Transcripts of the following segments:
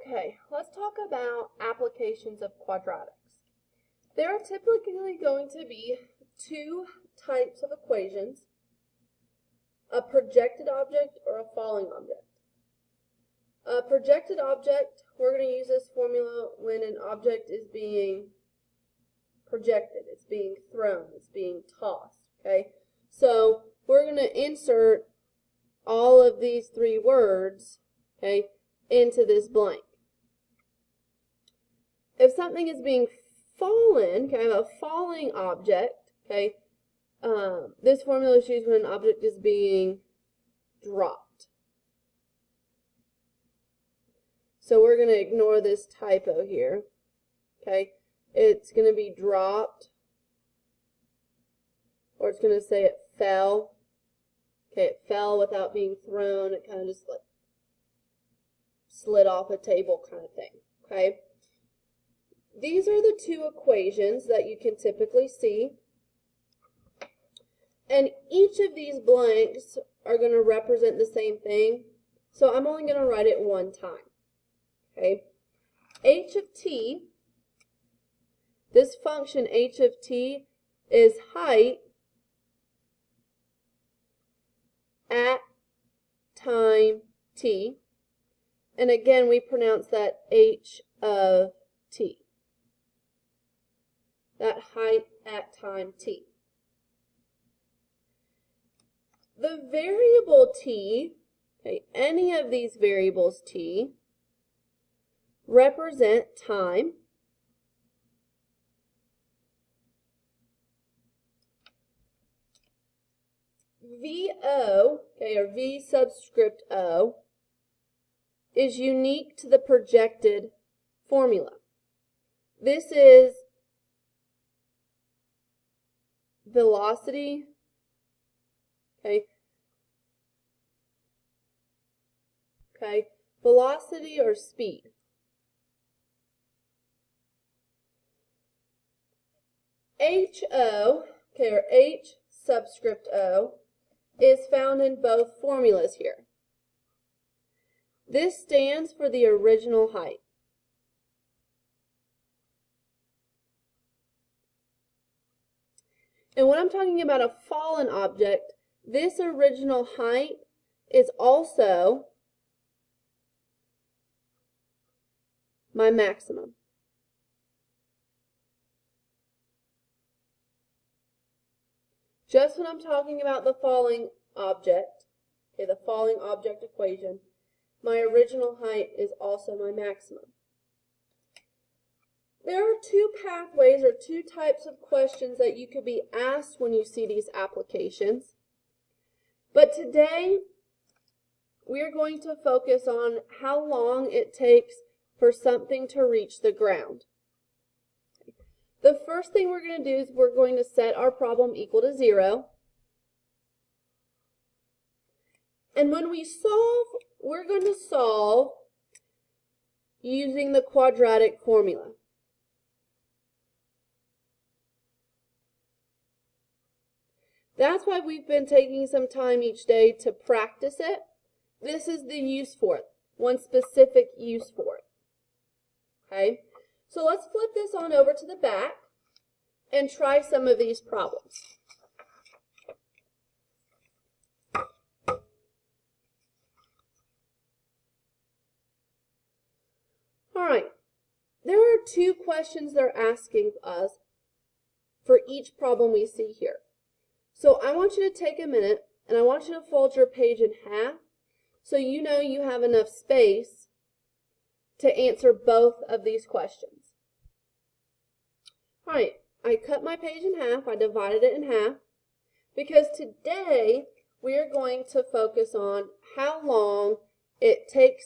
Okay, let's talk about applications of quadratics. There are typically going to be two types of equations, a projected object or a falling object. A projected object, we're going to use this formula when an object is being projected, it's being thrown, it's being tossed, okay? So we're going to insert all of these three words, okay, into this blank. If something is being fallen, okay, a falling object, okay, this formula is used when an object is being dropped. So we're going to ignore this typo here, okay? It's going to be dropped, or it's going to say it fell. Okay, it fell without being thrown. It kind of just like slid off a table kind of thing, okay? These are the two equations that you can typically see. And each of these blanks are going to represent the same thing. So I'm only going to write it one time. Okay? H of t, this function h of t is height at time t. And again, we pronounce that h of t. That height at time t. The variable t, okay, any of these variables t, represent time. VO, okay, or V subscript O, is unique to the projected formula. This is velocity, okay, velocity or speed. HO, okay, or H subscript O, is found in both formulas here. This stands for the original height. And when I'm talking about a fallen object, this original height is also my maximum. Just when I'm talking about the falling object, okay, the falling object equation, my original height is also my maximum. There are two pathways or two types of questions that you could be asked when you see these applications. But today, we are going to focus on how long it takes for something to reach the ground. The first thing we're going to do is we're going to set our problem equal to 0. And when we solve, we're going to solve using the quadratic formula. That's why we've been taking some time each day to practice it. This is the use for it, one specific use for it. Okay? So let's flip this on over to the back and try some of these problems. All right, there are two questions they're asking us for each problem we see here. So I want you to take a minute and I want you to fold your page in half so you know you have enough space to answer both of these questions. All right, I cut my page in half, I divided it in half, because today we are going to focus on how long it takes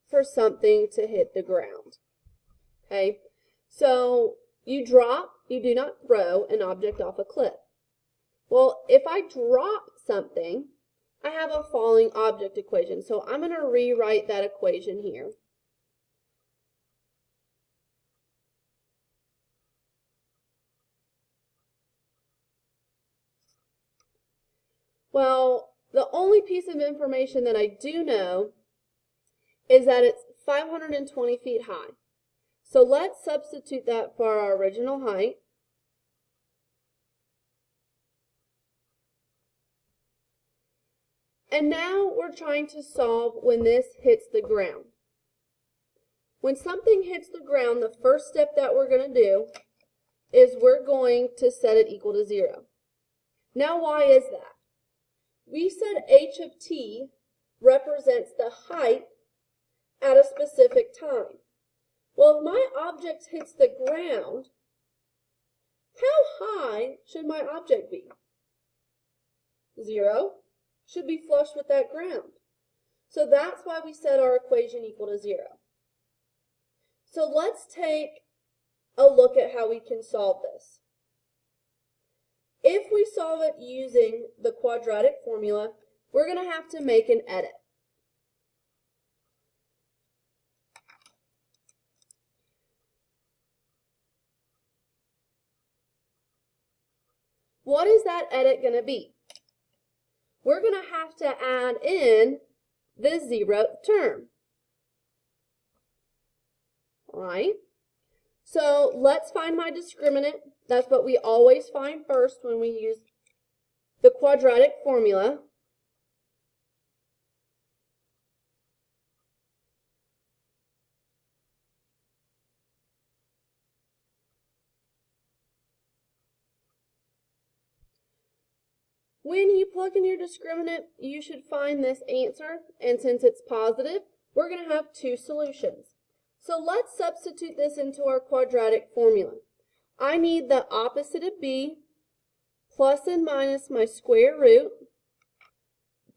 for something to hit the ground. Okay, so you drop, you do not throw an object off a cliff. Well, if I drop something, I have a falling object equation. So I'm going to rewrite that equation here. Well, the only piece of information that I do know is that it's 520 feet high. So let's substitute that for our original height. And now we're trying to solve when this hits the ground. When something hits the ground, the first step that we're going to do is we're going to set it equal to 0. Now, why is that? We said h of t represents the height at a specific time. Well, if my object hits the ground, how high should my object be? 0. Should be flush with that ground. So that's why we set our equation equal to 0. So let's take a look at how we can solve this. If we solve it using the quadratic formula, we're going to have to make an edit. What is that edit going to be? We're going to have to add in the 0th term. All right? So let's find my discriminant. That's what we always find first when we use the quadratic formula. When you plug in your discriminant, you should find this answer, and since it's positive, we're going to have two solutions. So let's substitute this into our quadratic formula. I need the opposite of b plus and minus my square root,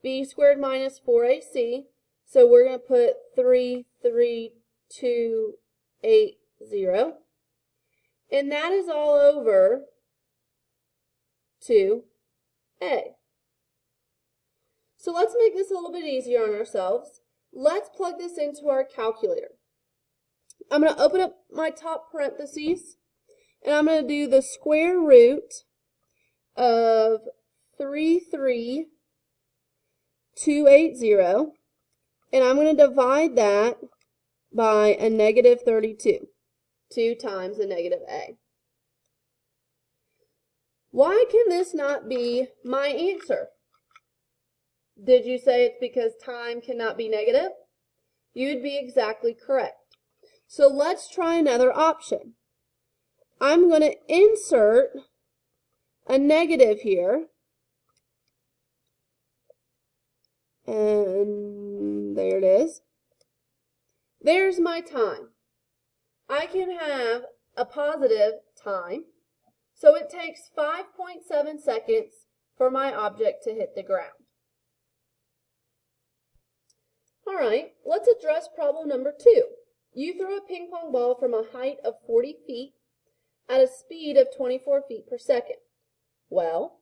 b squared minus 4ac, so we're going to put 3, 3, 2, 8, 0, and that is all over 2a. So let's make this a little bit easier on ourselves. Let's plug this into our calculator. I'm going to open up my top parentheses, and I'm going to do the square root of 33280, and I'm going to divide that by a negative 32, 2 times a negative a. Why can this not be my answer? Did you say it's because time cannot be negative? You'd be exactly correct. So let's try another option. I'm going to insert a negative here. And there it is. There's my time. I can have a positive time. So it takes 5.7 seconds for my object to hit the ground. All right, let's address problem number 2. You throw a ping pong ball from a height of 40 feet at a speed of 24 feet per second. Well,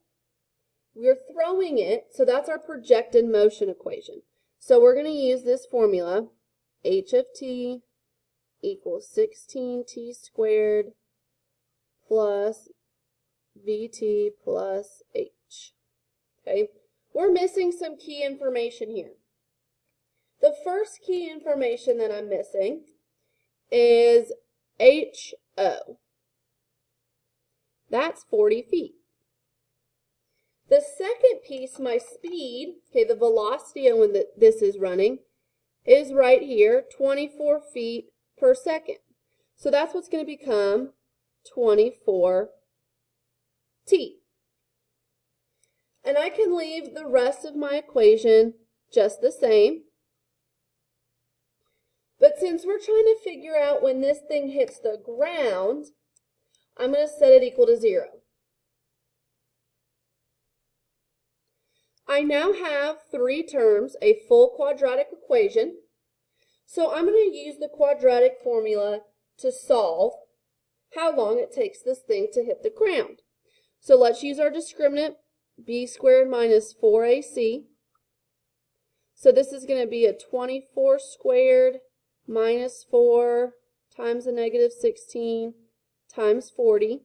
we're throwing it, so that's our projected motion equation. So we're going to use this formula, h of t equals 16t squared plus vt plus h. Okay, we're missing some key information here. The first key information that I'm missing is HO. That's 40 feet. The second piece, my speed, okay, the velocity when this is running, is right here, 24 feet per second. So that's what's going to become 24t. And I can leave the rest of my equation just the same. But since we're trying to figure out when this thing hits the ground, I'm going to set it equal to 0. I now have 3 terms, a full quadratic equation. So I'm going to use the quadratic formula to solve how long it takes this thing to hit the ground. So let's use our discriminant, b squared minus 4ac. So this is going to be a 24 squared minus 4 times a negative 16 times 40.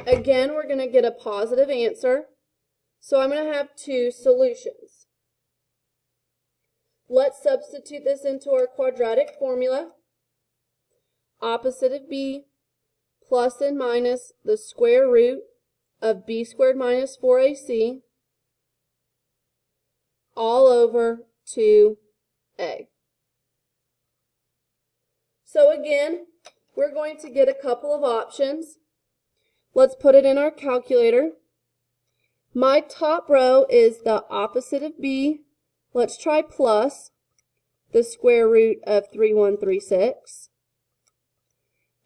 Again, we're going to get a positive answer. So I'm going to have two solutions. Let's substitute this into our quadratic formula. Opposite of b plus and minus the square root of b squared minus 4ac all over 2a. So again, we're going to get a couple of options. Let's put it in our calculator. My top row is the opposite of b. Let's try plus the square root of 3136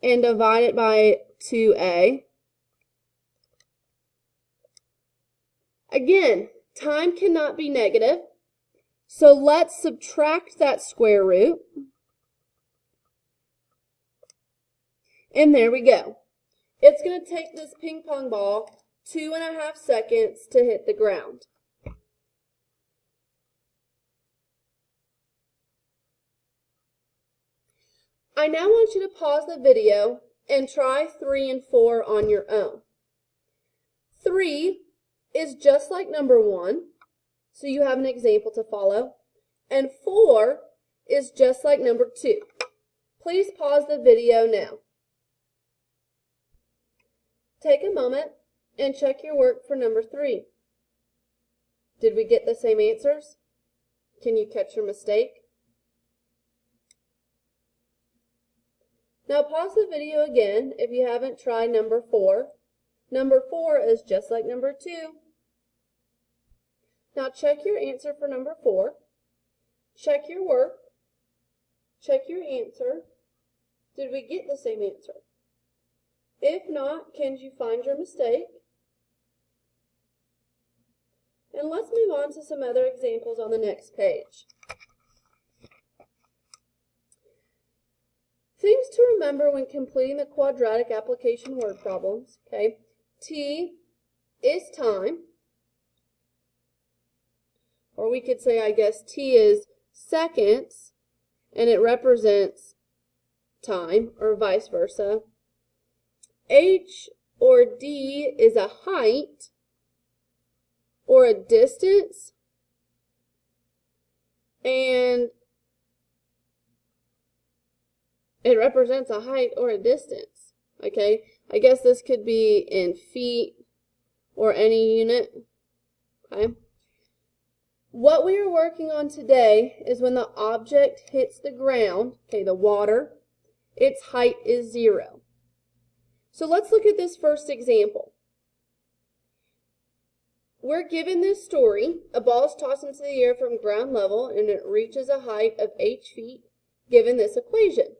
and divide it by 2a. Again, time cannot be negative, so let's subtract that square root. And there we go. It's going to take this ping pong ball 2.5 seconds to hit the ground. I now want you to pause the video and try 3 and 4 on your own. 3 is just like number 1, so you have an example to follow. And 4 is just like number 2. Please pause the video now. Take a moment and check your work for number 3. Did we get the same answers? Can you catch your mistake? Now pause the video again if you haven't tried number 4. Number 4 is just like number 2. Now check your answer for number 4. Check your work. Check your answer. Did we get the same answer? If not, can you find your mistake? And let's move on to some other examples on the next page. Things to remember when completing the quadratic application word problems. Okay, T is time, or we could say, I guess, T is seconds, and it represents time, or vice versa. H or D is a height or a distance, and it represents a height or a distance. Okay, I guess this could be in feet or any unit. Okay, what we are working on today is when the object hits the ground, okay, the water, its height is 0. So let's look at this first example. We're given this story. A ball is tossed into the air from ground level and it reaches a height of h feet given this equation.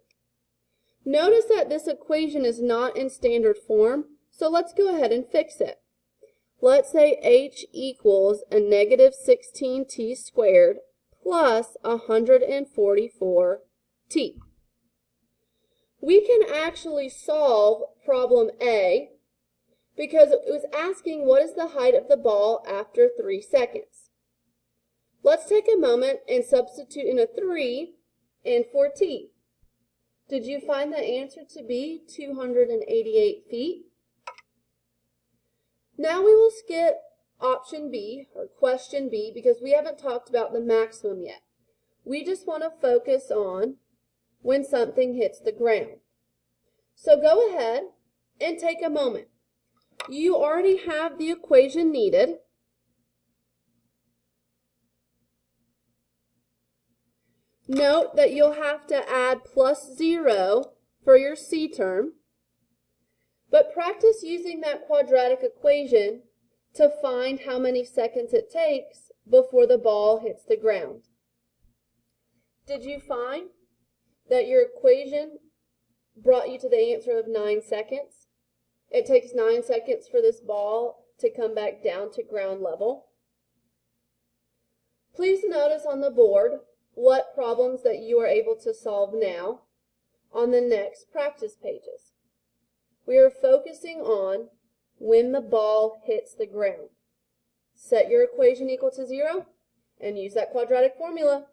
Notice that this equation is not in standard form, so let's go ahead and fix it. Let's say h equals a negative 16t squared plus 144t. We can actually solve problem A because it was asking what is the height of the ball after 3 seconds. Let's take a moment and substitute in a 3 and for t. Did you find the answer to be 288 feet? Now we will skip option B, or question B, because we haven't talked about the maximum yet. We just want to focus on when something hits the ground. So go ahead and take a moment. You already have the equation needed. Note that you'll have to add plus 0 for your C term, but practice using that quadratic equation to find how many seconds it takes before the ball hits the ground. Did you find that your equation brought you to the answer of 9 seconds? It takes 9 seconds for this ball to come back down to ground level. Please notice on the board what problems that you are able to solve now on the next practice pages. We are focusing on when the ball hits the ground. Set your equation equal to 0 and use that quadratic formula.